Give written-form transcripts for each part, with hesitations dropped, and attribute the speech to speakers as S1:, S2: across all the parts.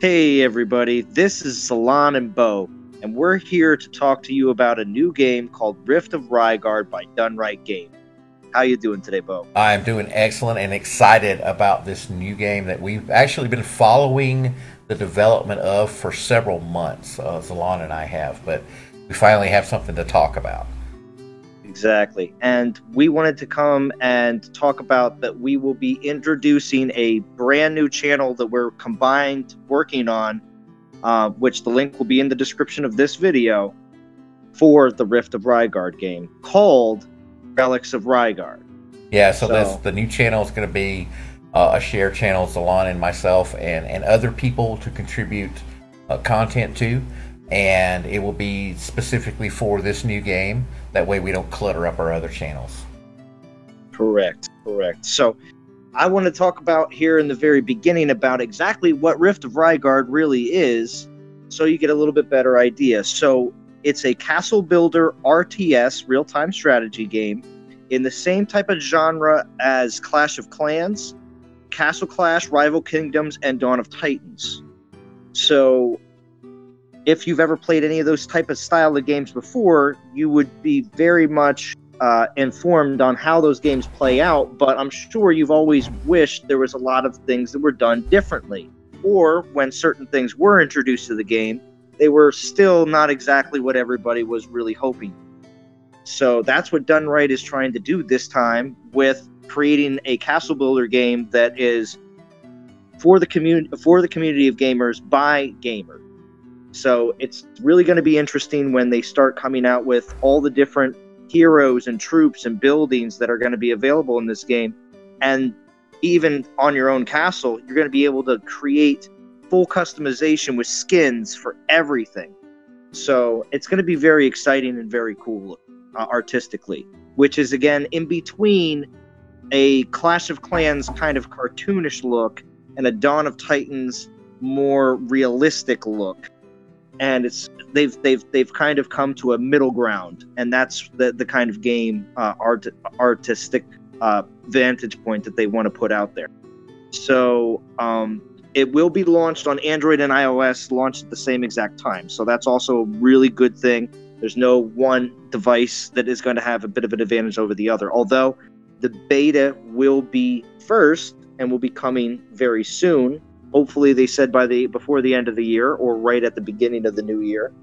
S1: Hey everybody, this is Zalon and Bo, and we're here to talk to you about a new game called Rift of Raigard by Dunrite Game. How you doing today, Bo?
S2: I'm doing excellent and excited about this new game that we've actually been following the development of for several months. Zalon and I have, but we finally have something to talk about.
S1: Exactly, and we wanted to come and talk about that we will be introducing a brand new channel that we're combined working on, which the link will be in the description of this video, for the Rift of Raigard game, called Relics of Raigard.
S2: Yeah, so the new channel is going to be a shared channel, Zalon and myself and other people to contribute content to, and it will be specifically for this new game. That way we don't clutter up our other channels.
S1: Correct. So I want to talk about here in the very beginning about exactly what Rift of Raigard really is, so you get a little bit better idea. So it's a castle builder RTS real-time strategy game in the same type of genre as Clash of Clans, Castle Clash, Rival Kingdoms, and Dawn of Titans. So if you've ever played any of those type of style of games before, you would be very much informed on how those games play out, but I'm sure you've always wished there was a lot of things that were done differently. Or when certain things were introduced to the game, they were still not exactly what everybody was really hoping. So that's what Dunrite is trying to do this time with creating a castle builder game that is for the community of gamers by gamers. So it's really going to be interesting when they start coming out with all the different heroes and troops and buildings that are going to be available in this game. And even on your own castle, you're going to be able to create full customization with skins for everything. So it's going to be very exciting and very cool artistically, which is, again, in between a Clash of Clans kind of cartoonish look and a Dawn of Titans more realistic look. And they've kind of come to a middle ground, and that's the kind of game artistic vantage point that they want to put out there. So it will be launched on Android and iOS, launched at the same exact time. So that's also a really good thing. There's no one device that is going to have a bit of an advantage over the other. Although the beta will be first and will be coming very soon. Hopefully, they said before the end of the year or right at the beginning of the new year.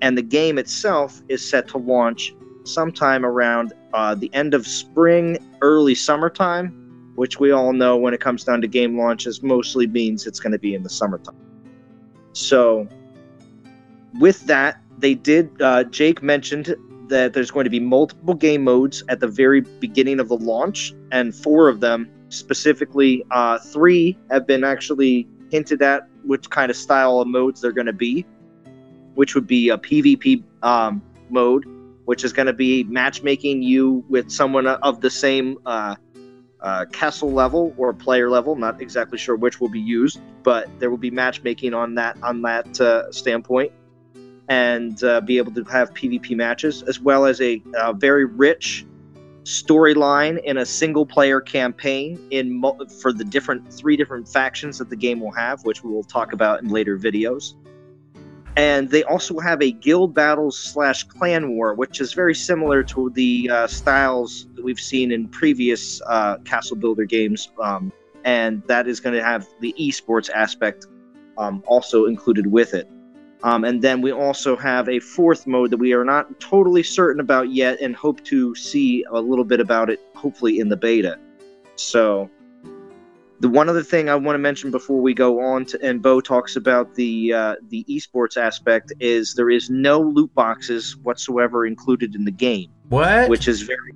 S1: And the game itself is set to launch sometime around the end of spring, early summertime, which we all know when it comes down to game launches mostly means it's going to be in the summertime. So with that, they did, Jake mentioned that there's going to be multiple game modes at the very beginning of the launch, and 4 of them, specifically 3 have been actually hinted at which kind of style of modes they're going to be, which would be a PvP mode, which is going to be matchmaking you with someone of the same castle level or player level. Not exactly sure which will be used, but there will be matchmaking on that standpoint, and be able to have PvP matches, as well as a very rich storyline in a single-player campaign for the 3 different factions that the game will have, which we will talk about in later videos. And they also have a guild battles / clan war, which is very similar to the styles that we've seen in previous castle builder games, and that is going to have the esports aspect also included with it. And then we also have a 4th mode that we are not totally certain about yet, and hope to see a little bit about it, hopefully, in the beta. So the one other thing I want to mention before we go on and Bo talks about the esports aspect, is there is no loot boxes whatsoever included in the game.
S2: What?
S1: Which is very...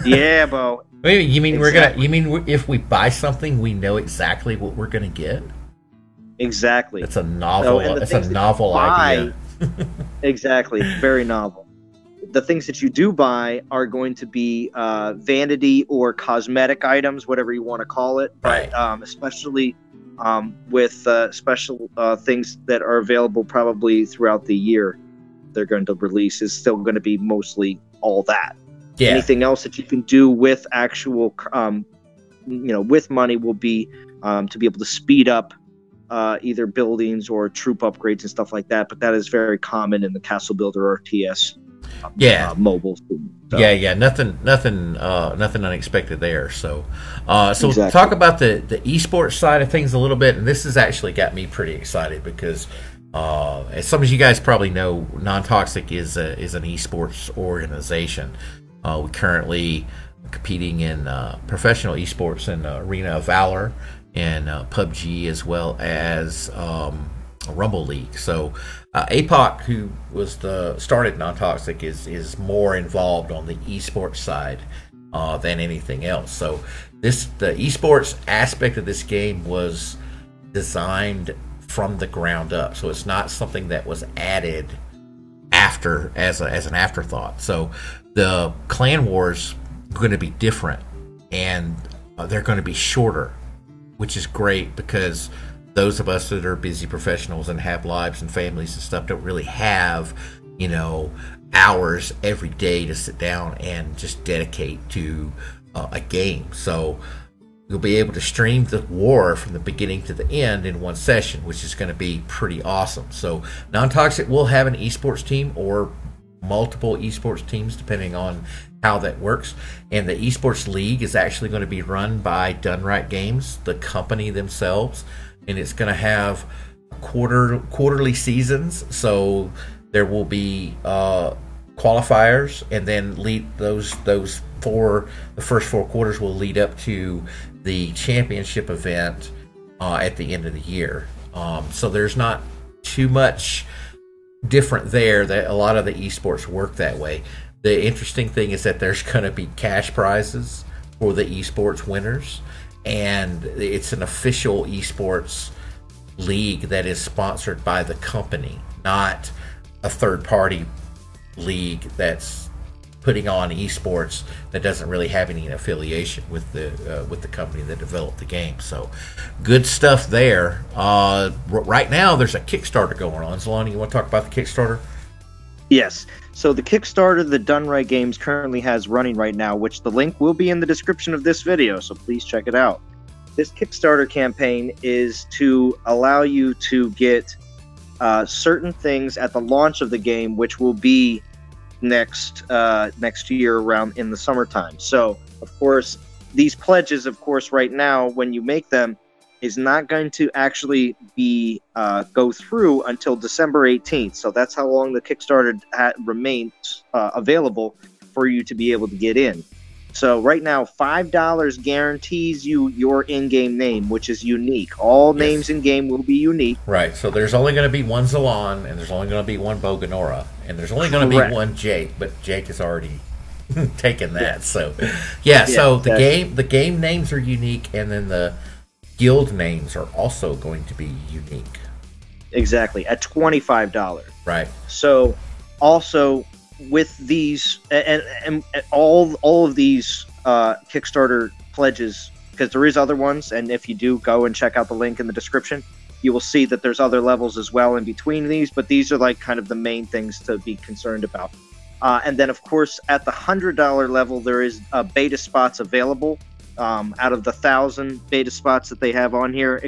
S1: Yeah, Bo.
S2: Wait, you mean
S1: exactly.
S2: You mean if we buy something, we know exactly what we're gonna get?
S1: Exactly.
S2: It's a novel. It's a novel idea.
S1: Exactly. Very novel. The things that you do buy are going to be vanity or cosmetic items, whatever you want to call it.
S2: Right.
S1: But especially with special things that are available probably throughout the year, they're going to release is still going to be mostly all that. Yeah. Anything else that you can do with actual, with money will be to be able to speed up either buildings or troop upgrades and stuff like that. But that is very common in the Castle Builder RTS mobile. So.
S2: Yeah, nothing unexpected there. So
S1: Exactly.
S2: talk about the esports side of things a little bit, and this has actually got me pretty excited because as some of you guys probably know, Non-Toxic is an esports organization. We currently competing in professional esports in Arena of Valor and PUBG, as well as Rumble League. So APOC, who was started Non-Toxic, is more involved on the esports side than anything else. So the esports aspect of this game was designed from the ground up. So it's not something that was added after as an afterthought. So the clan wars are going to be different, and they're going to be shorter, which is great because those of us that are busy professionals and have lives and families and stuff don't really have, hours every day to sit down and just dedicate to a game. So you'll be able to stream the war from the beginning to the end in one session, which is going to be pretty awesome. So Non-Toxic will have an esports team or multiple esports teams depending on how that works, and the esports league is actually going to be run by Dunrite Games, the company themselves, and it's going to have quarterly seasons. So there will be qualifiers, and then the first 4 quarters will lead up to the championship event at the end of the year. So there's not too much different there. That a lot of the esports work that way. The interesting thing is that there's going to be cash prizes for the esports winners, and it's an official esports league that is sponsored by the company, not a third-party league that's putting on esports that doesn't really have any affiliation with the company that developed the game. So good stuff there. Right now there's a Kickstarter going on. Zalon, you want to talk about the Kickstarter?
S1: Yes. So the Kickstarter that Dunrite Games currently has running right now, which the link will be in the description of this video, so please check it out. This Kickstarter campaign is to allow you to get certain things at the launch of the game, which will be next year around in the summertime. So, of course, these pledges, of course, right now, when you make them, is not going to actually be go through until December 18th. So that's how long the Kickstarter remains available for you to be able to get in. So right now, $5 guarantees you your in-game name, which is unique. All names in-game will be unique.
S2: Right. So there's only going to be one Zalon, and there's only going to be one Boganora, and there's only going to be one Jake, but Jake has already taken that. Yeah. So, so the game names are unique, and then the guild names are also going to be unique.
S1: Exactly, at $25.
S2: Right.
S1: So also with these and all of these Kickstarter pledges, because there is other ones, and if you do go and check out the link in the description, you will see that there's other levels as well in between these, but these are like kind of the main things to be concerned about. And then of course at the $100 level there is beta spots available. Out of the 1,000 beta spots that they have on here,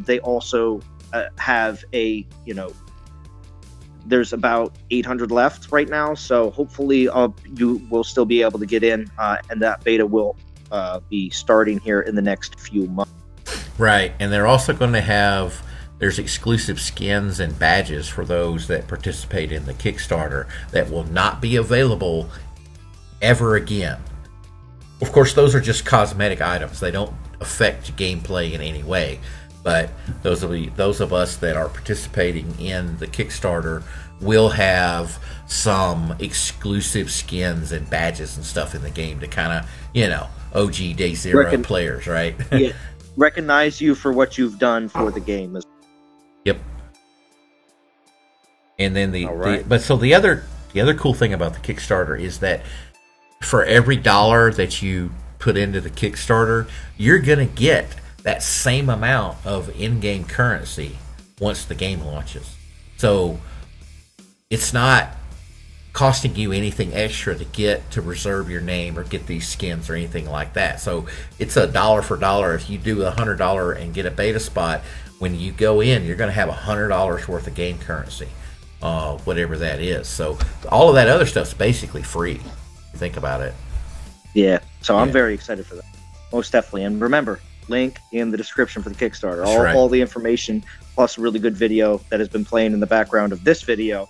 S1: they also have there's about 800 left right now, so hopefully you will still be able to get in, and that beta will be starting here in the next few months.
S2: Right, and they're also going to there's exclusive skins and badges for those that participate in the Kickstarter that will not be available ever again. Of course, those are just cosmetic items. They don't affect gameplay in any way. But those of us that are participating in the Kickstarter will have some exclusive skins and badges and stuff in the game to kind of, OG Day Zero players, right?
S1: Yeah, recognize you for what you've done for the game.
S2: Yep. And then the other cool thing about the Kickstarter is that for every $1 that you put into the Kickstarter, you're going to get that same amount of in-game currency once the game launches. So it's not costing you anything extra to reserve your name or get these skins or anything like that. So it's $1 for $1. If you do $100 and get a beta spot, when you go in, you're going to have $100 worth of game currency, whatever that is. So all of that other stuff's basically free. Think about it.
S1: Yeah. So I'm very excited for that. Most definitely. And remember, link in the description for the Kickstarter. All the information, plus a really good video that has been playing in the background of this video,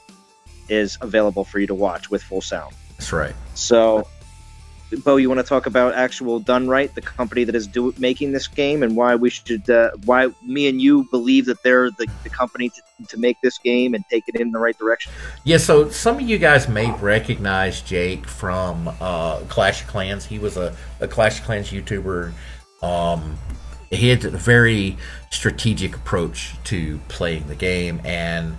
S1: is available for you to watch with full sound.
S2: That's right.
S1: So, Bo, you want to talk about actual Dunrite, the company that is making this game, and why we should, why me and you believe that they're the company to make this game and take it in the right direction?
S2: Yeah, so some of you guys may recognize Jake from Clash of Clans. He was a Clash of Clans YouTuber. He had a very strategic approach to playing the game, and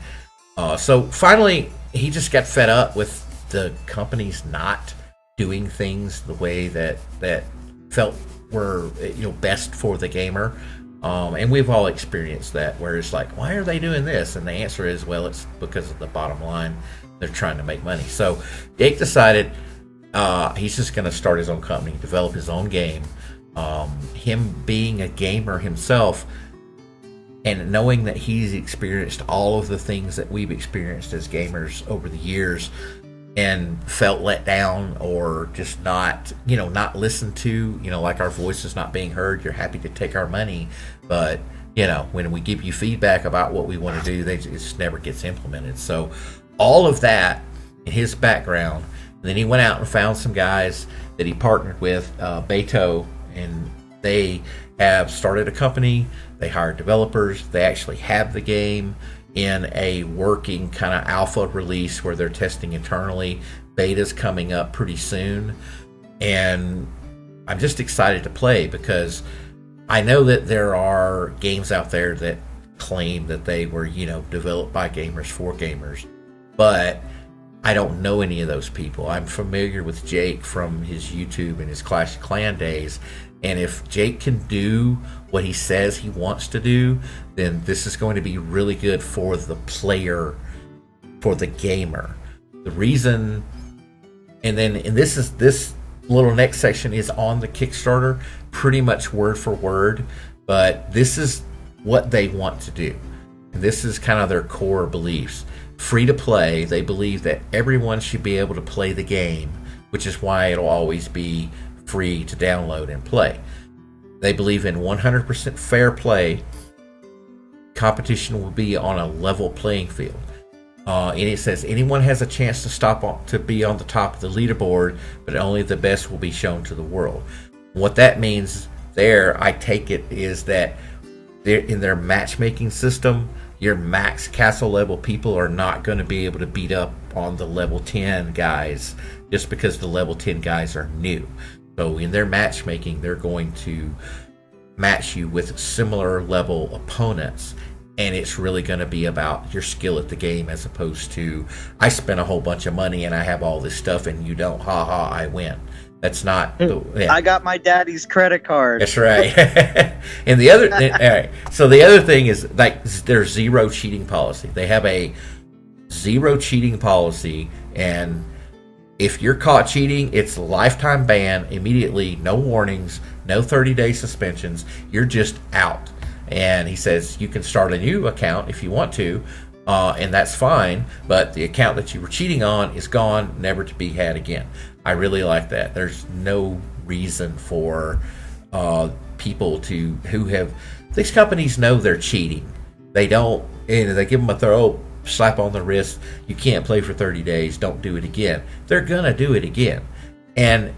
S2: so finally he just got fed up with the companies not doing things the way that felt were best for the gamer, and we've all experienced that, where it's like, why are they doing this? And the answer is, well, it's because of the bottom line. They're trying to make money. So Jake decided he's just going to start his own company, develop his own game. Him being a gamer himself, and knowing that he's experienced all of the things that we've experienced as gamers over the years, and felt let down or just not listened to, like our voices not being heard. You're happy to take our money, but when we give you feedback about what we want to do, it just never gets implemented. So all of that in his background, and then he went out and found some guys that he partnered with, Beto, and they have started a company. They hired developers. They actually have the game in a working kind of alpha release where they're testing internally. Beta's coming up pretty soon, and I'm just excited to play, because I know that there are games out there that claim that they were developed by gamers for gamers, but I don't know any of those people. I'm familiar with Jake from his YouTube and his Clash of Clans days, and if Jake can do what he says he wants to do, then this is going to be really good for the player, for the gamer. The reason, and this little next section is on the Kickstarter, pretty much word for word, but this is what they want to do. And this is kind of their core beliefs. Free to play, they believe that everyone should be able to play the game, which is why it'll always be free to download and play. They believe in 100% fair play. Competition will be on a level playing field. And it says anyone has a chance to be on the top of the leaderboard, but only the best will be shown to the world. What that means there, I take it, is that in their matchmaking system, your max castle level people are not going to be able to beat up on the level 10 guys just because the level 10 guys are new. So in their matchmaking, they're going to match you with similar level opponents, and it's really going to be about your skill at the game, as opposed to, I spent a whole bunch of money and I have all this stuff and you don't, ha, I win. That's not. Yeah.
S1: I got my daddy's credit card.
S2: That's right. And the other, all right. So the other thing is, like, there's zero cheating policy. They have a zero cheating policy, and if you're caught cheating, it's a lifetime ban immediately. No warnings, no 30-day suspensions. You're just out. And he says you can start a new account if you want to, and that's fine. But the account that you were cheating on is gone, never to be had again. I really like that. There's no reason for people these companies know they're cheating. They don't, and they give them a thorough slap on the wrist. You can't play for 30 days. Don't do it again. They're gonna do it again. And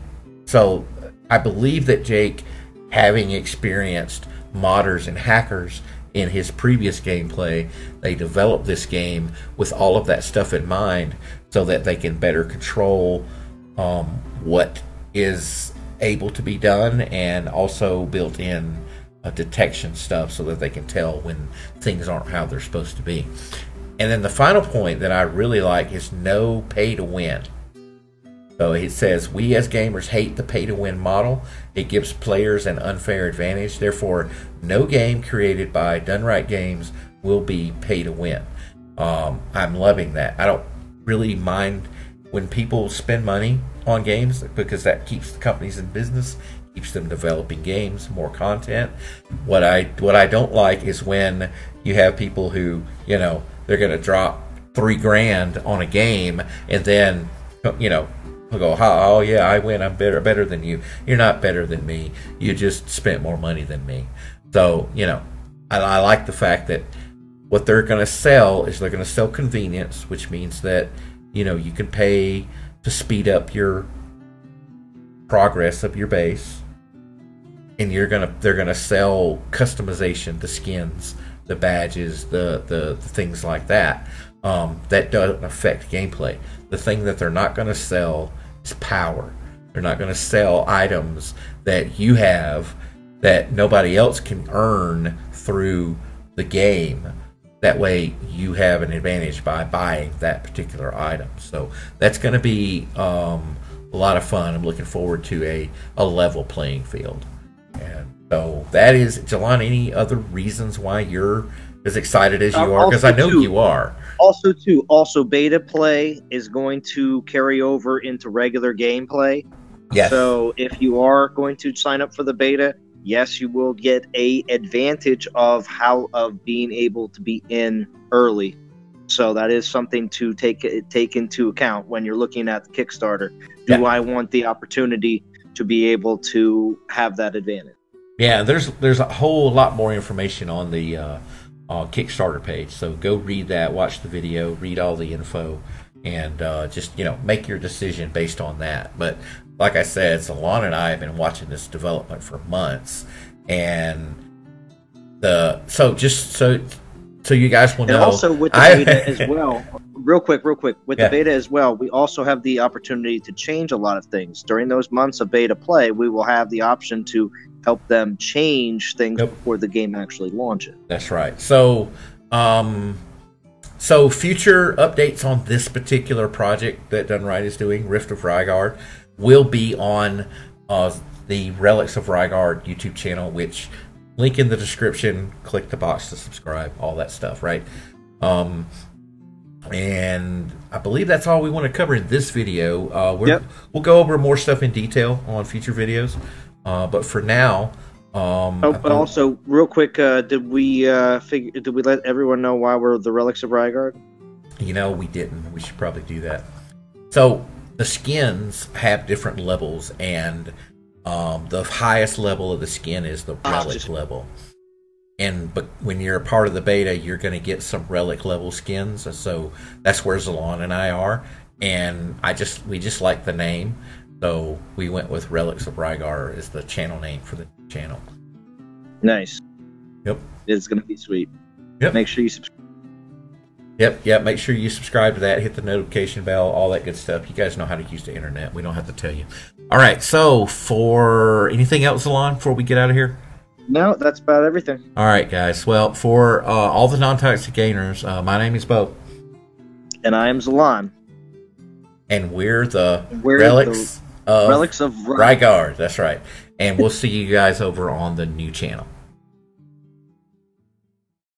S2: so I believe that Jake, having experienced modders and hackers in his previous gameplay, they developed this game with all of that stuff in mind, so that they can better control what is able to be done, and also built in detection stuff so that they can tell when things aren't how they're supposed to be. And then the final point that I really like is no pay to win. So it says, we as gamers hate the pay to win model. It gives players an unfair advantage. Therefore, no game created by Dunrite Games will be pay to win. I'm loving that. I don't really mind when people spend money on games, because that keeps the companies in business, keeps them developing games, more content. What I don't like is when you have people who, you know, they're going to drop $3,000 on a game and then, you know, go, oh yeah, I win, I'm better than you. You're not better than me. You just spent more money than me. So, you know, I like the fact that what they're going to sell is they're going to sell convenience, which means that, you know, you can pay to speed up your progress of your base, and they're gonna sell customization, the skins, the badges, the things like that. That doesn't affect gameplay. The thing that they're not going to sell is power. They're not going to sell items that you have that nobody else can earn through the game. That way you have an advantage by buying that particular item. So that's going to be a lot of fun. I'm looking forward to a level playing field. And so that is, Zalon, any other reasons why you're as excited as you are? Because I know you are.
S1: Also beta play is going to carry over into regular gameplay.
S2: Yes.
S1: So if you are going to sign up for the beta, yes, you will get a advantage of being able to be in early. So that is something to take into account when you're looking at the Kickstarter. Do I want the opportunity to be able to have that advantage? Yeah,
S2: there's a whole lot more information on the Kickstarter page. So go read that, watch the video, read all the info, and just, you know, make your decision based on that. But like I said, Zalon and I have been watching this development for months, and so you guys will know.
S1: And also with the beta as well, real quick, with the beta as well, we also have the opportunity to change a lot of things. During those months of beta play, we will have the option to help them change things before the game actually launches.
S2: That's right. So future updates on this particular project that Dunrite is doing, Rift of Raigard, will be on the Relics of Raigard YouTube channel, which link in the description. Click the box to subscribe, all that stuff, right? And I believe that's all we want to cover in this video. We'll go over more stuff in detail on future videos, but for now,
S1: but also real quick, did we let everyone know why we're the Relics of Raigard?
S2: You know, we didn't. We should probably do that. So the skins have different levels, and the highest level of the skin is the relic level. But when you're a part of the beta, you're going to get some relic level skins. So that's where Zalon and I are, and we just like the name, so we went with Relics of Raigard as the channel name for the channel.
S1: Nice.
S2: Yep.
S1: It's going to be sweet.
S2: Yep.
S1: Make sure you subscribe.
S2: Yep. Make sure you subscribe to that. Hit the notification bell. All that good stuff. You guys know how to use the internet. We don't have to tell you. All right. So, for anything else, Zalon, before we get out of here?
S1: No, that's about everything.
S2: All right, guys. Well, for all the non-toxic gamers, my name is Bo,
S1: and I am Zalon,
S2: and we're the Relics of
S1: Raigard.
S2: That's right. And we'll see you guys over on the new channel.